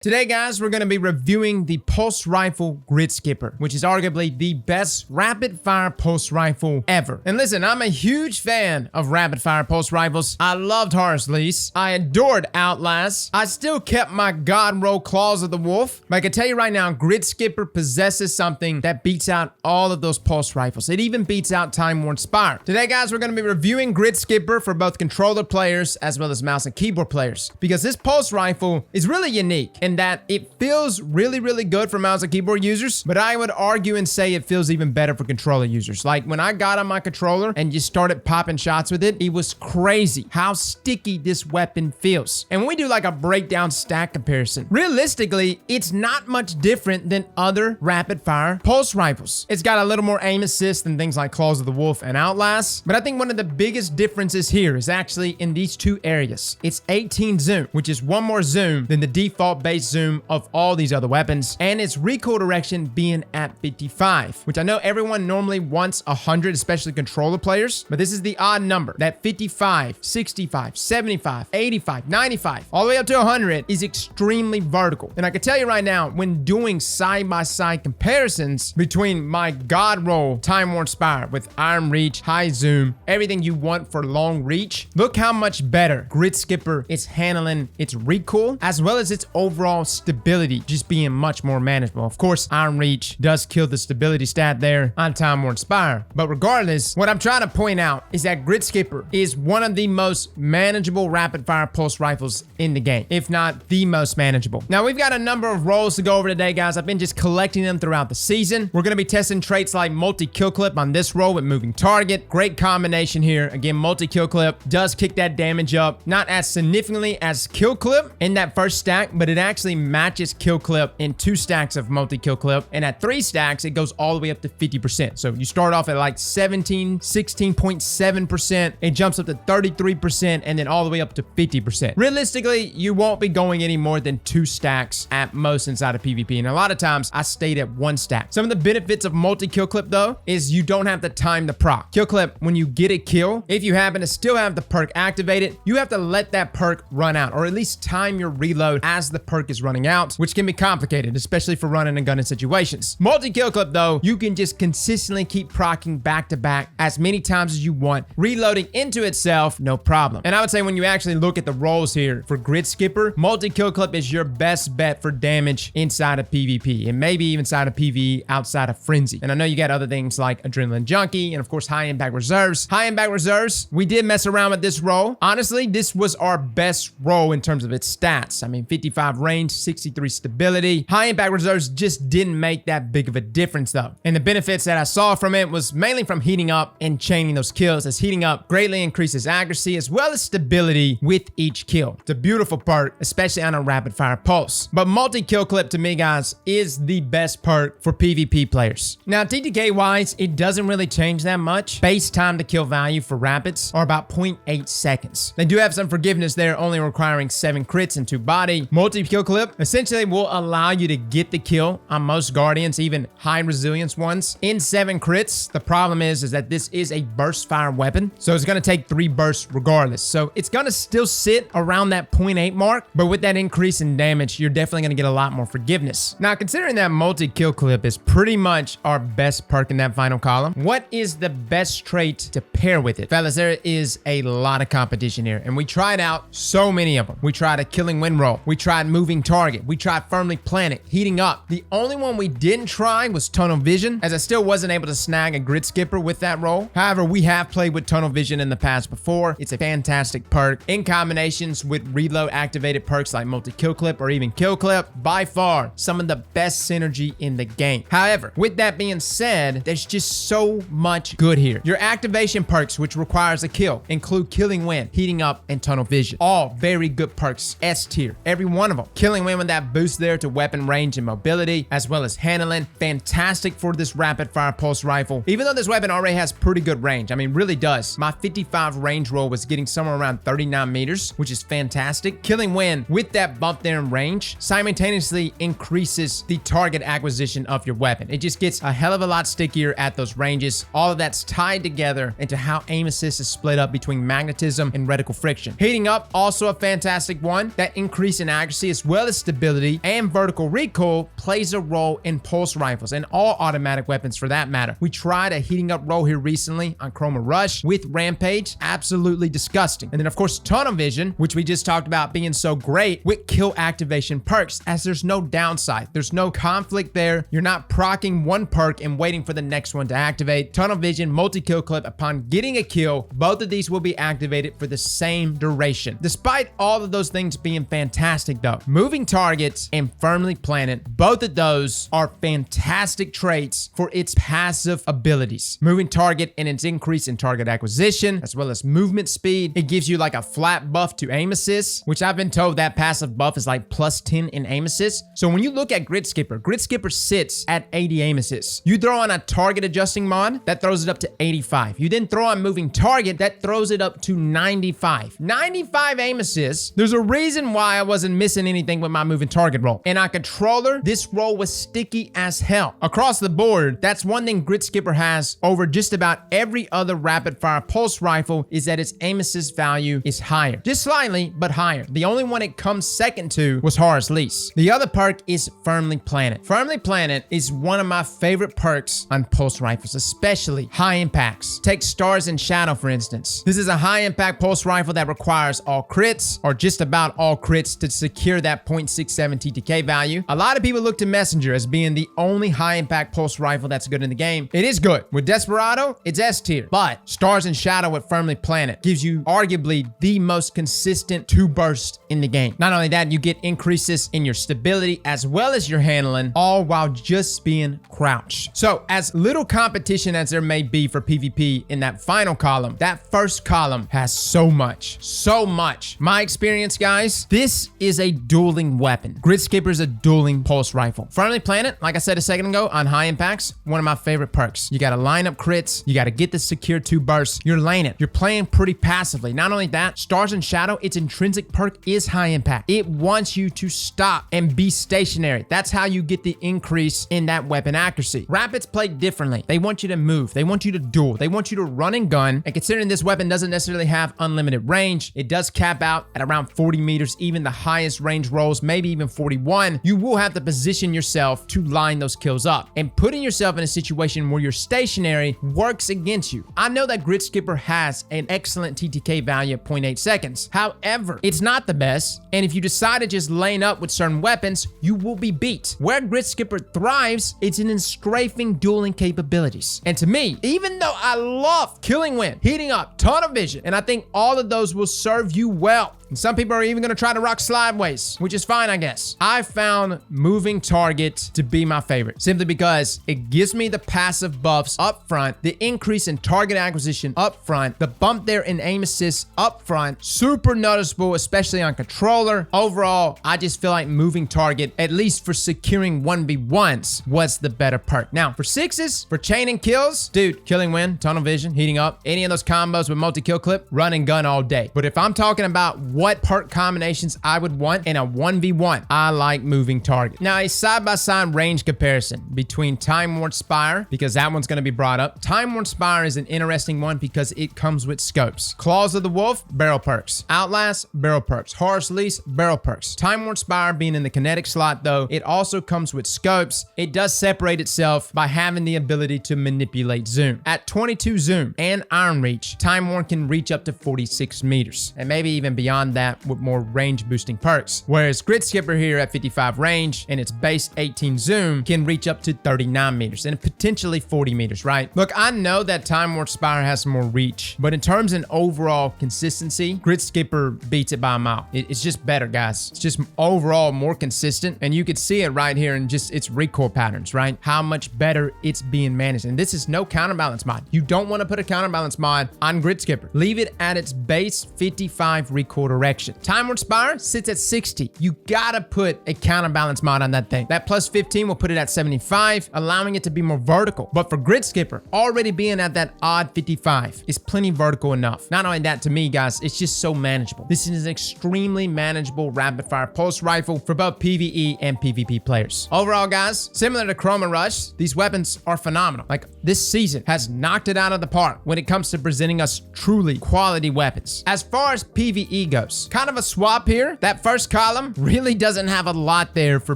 Today, guys, we're going to be reviewing the Pulse Rifle Gridskipper, which is arguably the best rapid-fire pulse rifle ever. And listen, I'm a huge fan of rapid-fire pulse rifles. I loved Horus Lease. I adored Outlast. I still kept my God Roll Claws of the Wolf. But I can tell you right now, Gridskipper possesses something that beats out all of those pulse rifles. It even beats out Time Worn Spire. Today, guys, we're going to be reviewing Gridskipper for both controller players as well as mouse and keyboard players, because this pulse rifle is really unique in that it feels really good for mouse and keyboard users, but I would argue and say it feels even better for controller users. Like when I got on my controller and just started popping shots with it, it was crazy how sticky this weapon feels. And when we do like a breakdown stack comparison, realistically, it's not much different than other rapid fire pulse rifles. It's got a little more aim assist than things like Claws of the Wolf and Outlast, but I think one of the biggest differences here is actually in these two areas. It's 18 zoom, which is one more zoom than the default base zoom of all these other weapons, and its recoil direction being at 55, which I know everyone normally wants 100, especially controller players, but this is the odd number. That 55, 65, 75, 85, 95, all the way up to 100 is extremely vertical. And I can tell you right now, when doing side-by-side comparisons between my God Roll Time Worn Spire with Iron Reach, high zoom, everything you want for long reach, look how much better Gridskipper is handling its recoil as well as its overall stability just being much more manageable. Of course, Iron Reach does kill the stability stat there on Time Worn Spire. But regardless, what I'm trying to point out is that Gridskipper is one of the most manageable rapid fire pulse rifles in the game, if not the most manageable. Now, we've got a number of rolls to go over today, guys. I've been just collecting them throughout the season. We're going to be testing traits like multi-kill clip on this roll with moving target. Great combination here. Again, multi-kill clip does kick that damage up, not as significantly as kill clip in that first stack, but it actually matches kill clip in 2 stacks of multi-kill clip, and at 3 stacks it goes all the way up to 50%. So you start off at like 16.7%, it jumps up to 33%, and then all the way up to 50%. Realistically, you won't be going any more than 2 stacks at most inside of PvP, and a lot of times I stayed at 1 stack. Some of the benefits of multi-kill clip though is you don't have to time the proc. Kill clip, when you get a kill, if you happen to still have the perk activated, you have to let that perk run out, or at least time your reload as the perk is running out, which can be complicated, especially for running and gunning situations. Multi-kill clip though, you can just consistently keep proccing back to back as many times as you want, reloading into itself, no problem. And I would say when you actually look at the rolls here for Gridskipper, multi-kill clip is your best bet for damage inside of PvP, and maybe even inside of PvE outside of Frenzy. And I know you got other things like Adrenaline Junkie and of course high impact reserves. High impact reserves, we did mess around with this roll. Honestly, this was our best roll in terms of its stats. I mean, 55 range, 63 stability. High impact reserves just didn't make that big of a difference though. And the benefits that I saw from it was mainly from heating up and chaining those kills, as heating up greatly increases accuracy as well as stability with each kill. It's a beautiful perk, especially on a rapid fire pulse. But multi-kill clip to me, guys, is the best perk for PvP players. Now, TTK wise, it doesn't really change that much. Base time to kill value for rapids are about 0.8 seconds. They do have some forgiveness there, only requiring 7 crits and 2 body. Multi-kill clip essentially will allow you to get the kill on most Guardians, even high resilience ones, in 7 crits. The problem is that this is a burst fire weapon, so it's going to take 3 bursts regardless. So it's going to still sit around that 0.8 mark, but with that increase in damage, you're definitely going to get a lot more forgiveness. Now, considering that multi-kill clip is pretty much our best perk in that final column, what is the best trait to pair with it? Fellas, there is a lot of competition here, and we tried out so many of them. We tried a killing wind roll. We tried moving target. We tried firmly planted, heating up. The only one we didn't try was tunnel vision, as I still wasn't able to snag a Gridskipper with that roll. However, we have played with tunnel vision in the past before. It's a fantastic perk in combinations with reload activated perks like multi-kill clip or even kill clip. By far, some of the best synergy in the game. However, with that being said, there's just so much good here. Your activation perks, which requires a kill, include killing wind, heating up, and tunnel vision. All very good perks, S tier, every one of them. Killing wind with that boost there to weapon range and mobility, as well as handling, fantastic for this rapid fire pulse rifle. Even though this weapon already has pretty good range, I mean, really does. My 55 range roll was getting somewhere around 39 meters, which is fantastic. Killing wind with that bump there in range simultaneously increases the target acquisition of your weapon. It just gets a hell of a lot stickier at those ranges. All of that's tied together into how aim assist is split up between magnetism and reticle friction. Heating up, also a fantastic one. That increase in accuracy is well as stability and vertical recoil, plays a role in pulse rifles and all automatic weapons for that matter. We tried a heating up roll here recently on WaterfallRush with Rampage, absolutely disgusting. And then of course tunnel vision, which we just talked about being so great with kill activation perks, as there's no downside. There's no conflict there. You're not proccing one perk and waiting for the next one to activate. Tunnel vision, multi-kill clip, upon getting a kill, both of these will be activated for the same duration. Despite all of those things being fantastic though, moving targets and firmly planted, both of those are fantastic traits for its passive abilities. Moving target and its increase in target acquisition, as well as movement speed. It gives you like a flat buff to aim assist, which I've been told that passive buff is like plus 10 in aim assist. So when you look at Gridskipper sits at 80 aim assist. You throw on a target adjusting mod, that throws it up to 85. You then throw on moving target, that throws it up to 95. 95 aim assists. There's a reason why I wasn't missing anything with my moving target roll. And on controller, this roll was sticky as hell. Across the board, that's one thing Gridskipper has over just about every other rapid fire pulse rifle, is that its aim assist value is higher. Just slightly, but higher. The only one it comes second to was Horus Lease. The other perk is Firmly Planted. Firmly Planted is one of my favorite perks on pulse rifles, especially high impacts. Take Stars and Shadow for instance. This is a high impact pulse rifle that requires all crits, or just about all crits, to secure that 0.67 TTK value. A lot of people look to Messenger as being the only high impact pulse rifle that's good in the game. It is good. With Desperado, it's S tier. But Stars and Shadow with Firmly Planted gives you arguably the most consistent 2 burst in the game. Not only that, you get increases in your stability as well as your handling, all while just being crouched. So as little competition as there may be for PvP in that final column, that first column has so much. My experience, guys, this is a dueling weapon. Gridskipper is a dueling pulse rifle. Firmly Planted, like I said a second ago, on high impacts, one of my favorite perks. You gotta line up crits, you gotta get the secure 2 bursts, you're laying it. You're playing pretty passively. Not only that, Stars and Shadow, its intrinsic perk is high impact. It wants you to stop and be stationary. That's how you get the increase in that weapon accuracy. Rapids play differently. They want you to move. They want you to duel. They want you to run and gun. And considering this weapon doesn't necessarily have unlimited range, it does cap out at around 40 meters, even the highest range rolls, maybe even 41. You will have to position yourself to line those kills up. And putting yourself in a situation where you're stationary works against you. I know that Gridskipper has an excellent TTK value of 0.8 seconds. However, it's not the best. And if you decide to just lane up with certain weapons, you will be beat. Where Gridskipper thrives, it's in strafing dueling capabilities. And to me, even though I love Killing Wind, Heating Up, Tunnel Vision, and I think all of those will serve you well, and some people are even going to try to rock Slideways, which is fine, I guess. I found Moving Target to be my favorite, simply because it gives me the passive buffs up front, the increase in target acquisition up front, the bump there in aim assist up front, super noticeable, especially on controller. Overall, I just feel like Moving Target, at least for securing 1v1s, was the better perk. Now, for 6s, for chaining kills, dude, Killing Wind, Tunnel Vision, Heating Up, any of those combos with multi-kill clip, run and gun all day. But if I'm talking about what perk combinations I would want in a 1v1, I like Moving Target. Now, a side-by-side range comparison between Time Worn Spire, because that one's going to be brought up. Time Worn Spire is an interesting one because it comes with scopes. Claws of the Wolf, barrel perks. Outlast, barrel perks. Horus Lease, barrel perks. Time Worn Spire being in the kinetic slot though, it also comes with scopes. It does separate itself by having the ability to manipulate zoom. At 22 zoom and iron reach, Time Worn can reach up to 46 meters, and maybe even beyond that with more range boosting perks. Whereas Gridskipper here at 55 range and its base 18 zoom can reach up to 39 meters and potentially 40 meters, right? Look, I know that Time Worn Spire has more reach, but in terms of overall consistency, Gridskipper beats it by a mile. It's just better, guys. It's just overall more consistent, and you could see it right here in just its recoil patterns, right? How much better it's being managed. And this is no counterbalance mod. You don't want to put a counterbalance mod on Gridskipper. Leave it at its base 55 recoil direction. Time Worn Spire sits at 60. You gotta put a counterbalance mod on that thing. That plus 15 will put it at 75, allowing it to be more vertical. But for Gridskipper, already being at that odd 55 is plenty vertical enough. Not only that, to me, guys, it's just so manageable. This is an extremely manageable rapid fire pulse rifle for both PvE and PvP players. Overall, guys, similar to WaterfallRush, these weapons are phenomenal. Like, this season has knocked it out of the park when it comes to presenting us truly quality weapons. As far as PvE goes, autos. Kind of a swap here. That first column really doesn't have a lot there for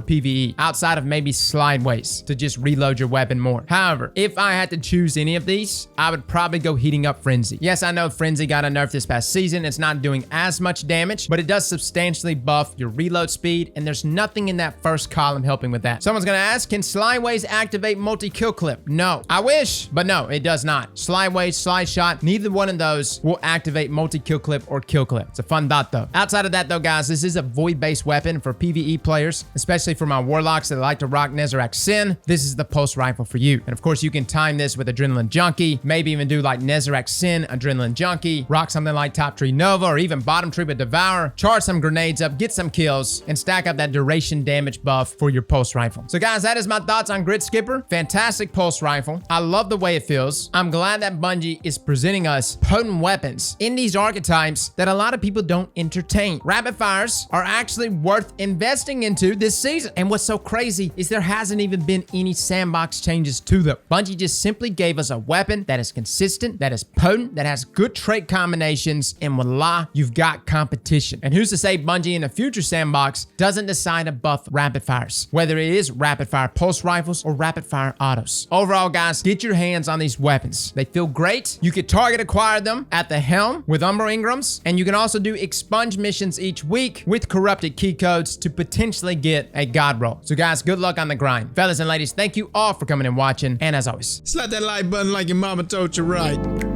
PvE outside of maybe slideways to just reload your weapon more. However, if I had to choose any of these, I would probably go heating up Frenzy. Yes, I know Frenzy got a nerf this past season. It's not doing as much damage, but it does substantially buff your reload speed, and there's nothing in that first column helping with that. Someone's gonna ask, can slideways activate multi-kill clip? No. I wish, but no, it does not. Slideways, slide shot, neither one of those will activate multi-kill clip or kill clip. It's a fun dot though. Outside of that though, guys, this is a void-based weapon for PvE players, especially for my warlocks that like to rock Nezarec Sin. This is the pulse rifle for you. And of course, you can time this with Adrenaline Junkie, maybe even do like Nezarec Sin, Adrenaline Junkie, rock something like Top Tree Nova, or even Bottom Tree with Devour, charge some grenades up, get some kills, and stack up that duration damage buff for your pulse rifle. So guys, that is my thoughts on Gridskipper. Fantastic pulse rifle. I love the way it feels. I'm glad that Bungie is presenting us potent weapons in these archetypes that a lot of people don't entertain. Rapid fires are actually worth investing into this season. And what's so crazy is there hasn't even been any sandbox changes to them. Bungie just simply gave us a weapon that is consistent, that is potent, that has good trait combinations, and voila, you've got competition. And who's to say Bungie in the future sandbox doesn't decide to buff rapid fires, whether it is rapid fire pulse rifles or rapid fire autos. Overall, guys, get your hands on these weapons. They feel great. You could target acquire them at the helm with Umbra Ingrams, and you can also do expunge missions each week with corrupted key codes to potentially get a God Roll. So guys, good luck on the grind. Fellas and ladies, thank you all for coming and watching, and as always, Slap that like button like your mama told you right.